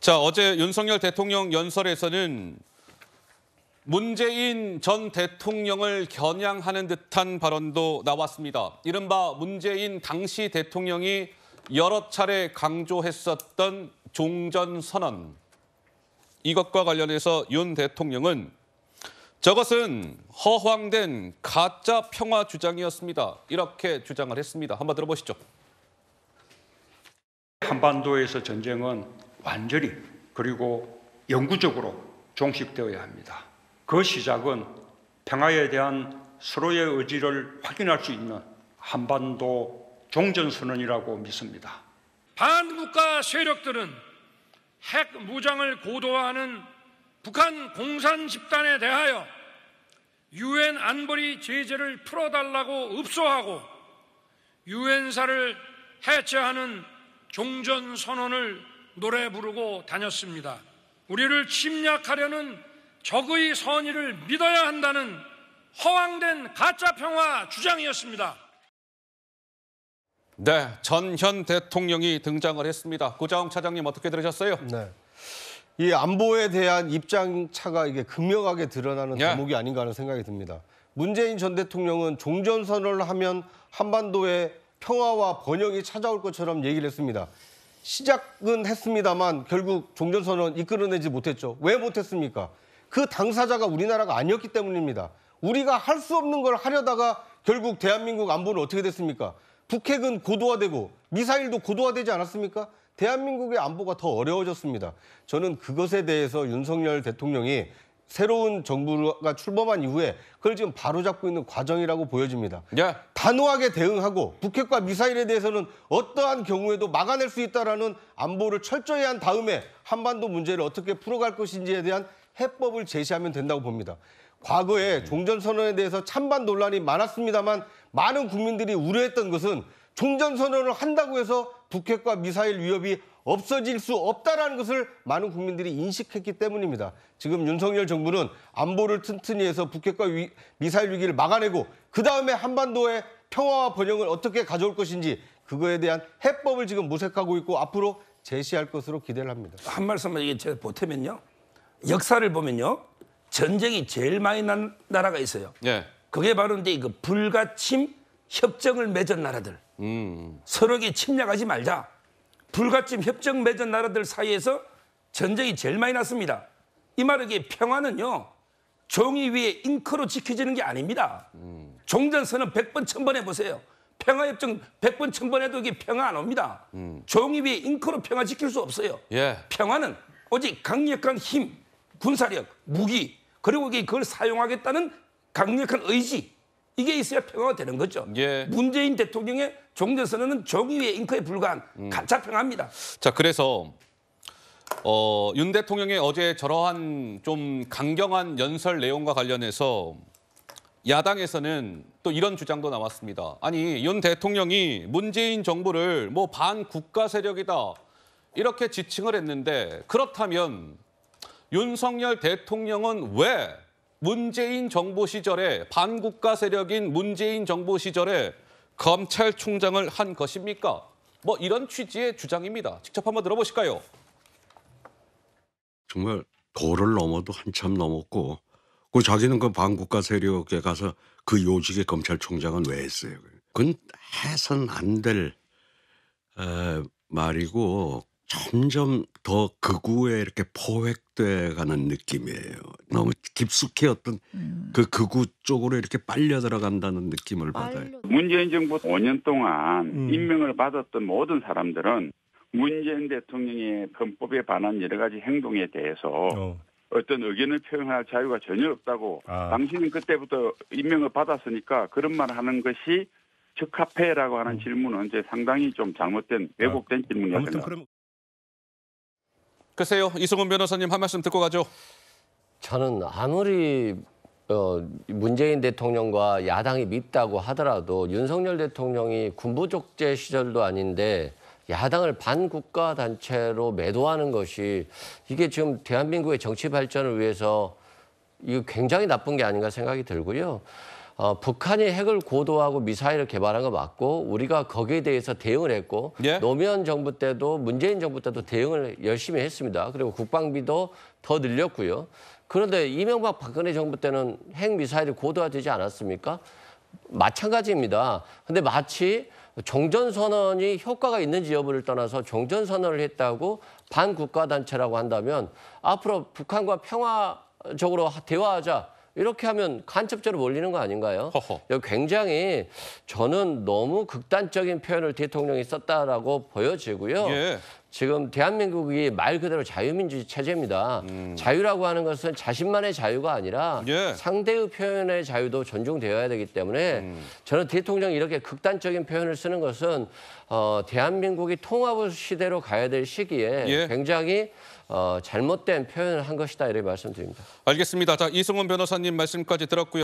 자, 어제 윤석열 대통령 연설에서는 문재인 전 대통령을 겨냥하는 듯한 발언도 나왔습니다. 이른바 문재인 당시 대통령이 여러 차례 강조했었던 종전선언. 이것과 관련해서 윤 대통령은 저것은 허황된 가짜 평화 주장이었습니다. 이렇게 주장을 했습니다. 한번 들어보시죠. 한반도에서 전쟁은 완전히 그리고 영구적으로 종식되어야 합니다. 그 시작은 평화에 대한 서로의 의지를 확인할 수 있는 한반도 종전선언이라고 믿습니다. 반국가 세력들은 핵 무장을 고도화하는 북한 공산 집단에 대하여 유엔 안보리 제재를 풀어달라고 읍소하고 유엔사를 해체하는 종전선언을 노래 부르고 다녔습니다. 우리를 침략하려는 적의 선의를 믿어야 한다는 허황된 가짜 평화 주장이었습니다. 네, 전현 대통령이 등장을 했습니다. 고자홍 차장님 어떻게 들으셨어요? 네, 이 안보에 대한 입장 차가 이게 극명하게 드러나는 대목이 아닌가 하는 생각이 듭니다. 문재인 전 대통령은 종전선언을 하면 한반도에 평화와 번영이 찾아올 것처럼 얘기를 했습니다. 시작은 했습니다만 결국 종전선언 이끌어내지 못했죠. 왜 못했습니까? 그 당사자가 우리나라가 아니었기 때문입니다. 우리가 할 수 없는 걸 하려다가 결국 대한민국 안보는 어떻게 됐습니까? 북핵은 고도화되고 미사일도 고도화되지 않았습니까? 대한민국의 안보가 더 어려워졌습니다. 저는 그것에 대해서 윤석열 대통령이 새로운 정부가 출범한 이후에 그걸 지금 바로잡고 있는 과정이라고 보여집니다. 단호하게 대응하고 북핵과 미사일에 대해서는 어떠한 경우에도 막아낼 수 있다는 안보를 철저히 한 다음에 한반도 문제를 어떻게 풀어갈 것인지에 대한 해법을 제시하면 된다고 봅니다. 과거에 종전선언에 대해서 찬반 논란이 많았습니다만 많은 국민들이 우려했던 것은 종전선언을 한다고 해서 북핵과 미사일 위협이 없어질 수 없다는 것을 많은 국민들이 인식했기 때문입니다. 지금 윤석열 정부는 안보를 튼튼히 해서 북핵과 미사일 위기를 막아내고 그다음에 한반도의 평화와 번영을 어떻게 가져올 것인지 그거에 대한 해법을 지금 모색하고 있고 앞으로 제시할 것으로 기대를 합니다. 한 말씀만 이게 제가 보태면요. 역사를 보면요. 전쟁이 제일 많이 난 나라가 있어요. 그게 바로 이제 그 불가침 협정을 맺은 나라들. 서로에게 침략하지 말자. 불가침 협정 맺은 나라들 사이에서 전쟁이 제일 많이 났습니다. 이 말은 이게 평화는요. 종이 위에 잉크로 지켜지는 게 아닙니다. 종전선언 100번 1000번 해보세요. 평화협정 100번 1000번 해도 이게 평화 안 옵니다. 종이 위에 잉크로 평화 지킬 수 없어요. 평화는 오직 강력한 힘, 군사력, 무기 그리고 그걸 사용하겠다는 강력한 의지 이게 있어야 평화가 되는 거죠. 문재인 대통령의 종전선언은 종이 위에 잉크에 불과한 가짜 평화입니다. 자, 그래서 윤 대통령의 어제 저러한 좀 강경한 연설 내용과 관련해서 야당에서는 또 이런 주장도 나왔습니다. 아니, 윤 대통령이 문재인 정부를 뭐 반국가 세력이다 이렇게 지칭을 했는데 그렇다면 윤석열 대통령은 왜 문재인 정부 시절에 반국가 세력인 문재인 정부 시절에 검찰총장을 한 것입니까? 뭐 이런 취지의 주장입니다. 직접 한번 들어보실까요? 정말 도를 넘어도 한참 넘었고 그 자기는 그 반국가 세력에 가서 그 요직의 검찰총장은 왜 했어요? 그건 해선 안 될 말이고 점점 더 극우에 이렇게 포획돼 가는 느낌이에요. 너무 깊숙이 어떤 그 극우 쪽으로 이렇게 빨려 들어간다는 느낌을 받아요. 문재인 정부 5년 동안 임명을 받았던 모든 사람들은 문재인 대통령의 헌법에 반한 여러 가지 행동에 대해서 어떤 의견을 표현할 자유가 전혀 없다고 당신은 그때부터 임명을 받았으니까 그런 말 하는 것이 적합해라고 하는 질문은 이제 상당히 좀 잘못된 왜곡된 질문이라고 생각합니다. 글쎄요. 이승훈 변호사님 한 말씀 듣고 가죠. 저는 아무리 문재인 대통령과 야당이 밉다고 하더라도 윤석열 대통령이 군부 족제 시절도 아닌데 야당을 반국가 단체로 매도하는 것이 이게 지금 대한민국의 정치 발전을 위해서 이거 굉장히 나쁜 게 아닌가 생각이 들고요. 북한이 핵을 고도하고 미사일을 개발한 거 맞고 우리가 거기에 대해서 대응을 했고 예? 노무현 정부 때도 문재인 정부 때도 대응을 열심히 했습니다. 그리고 국방비도 더 늘렸고요. 그런데 이명박 박근혜 정부 때는 핵 미사일이 고도화되지 않았습니까? 마찬가지입니다. 근데 마치 종전선언이 효과가 있는지 여부를 떠나서 종전선언을 했다고 반국가단체라고 한다면 앞으로 북한과 평화적으로 대화하자. 이렇게 하면 간첩죄로 몰리는 거 아닌가요? 굉장히 저는 너무 극단적인 표현을 대통령이 썼다라고 보여지고요. 예. 지금 대한민국이 말 그대로 자유민주주의 체제입니다. 자유라고 하는 것은 자신만의 자유가 아니라 예. 상대의 표현의 자유도 존중되어야 되기 때문에 저는 대통령이 이렇게 극단적인 표현을 쓰는 것은 대한민국이 통합 시대로 가야 될 시기에 예. 굉장히 잘못된 표현을 한 것이다 이렇게 말씀드립니다. 알겠습니다. 자, 이승훈 변호사님 말씀까지 들었고요.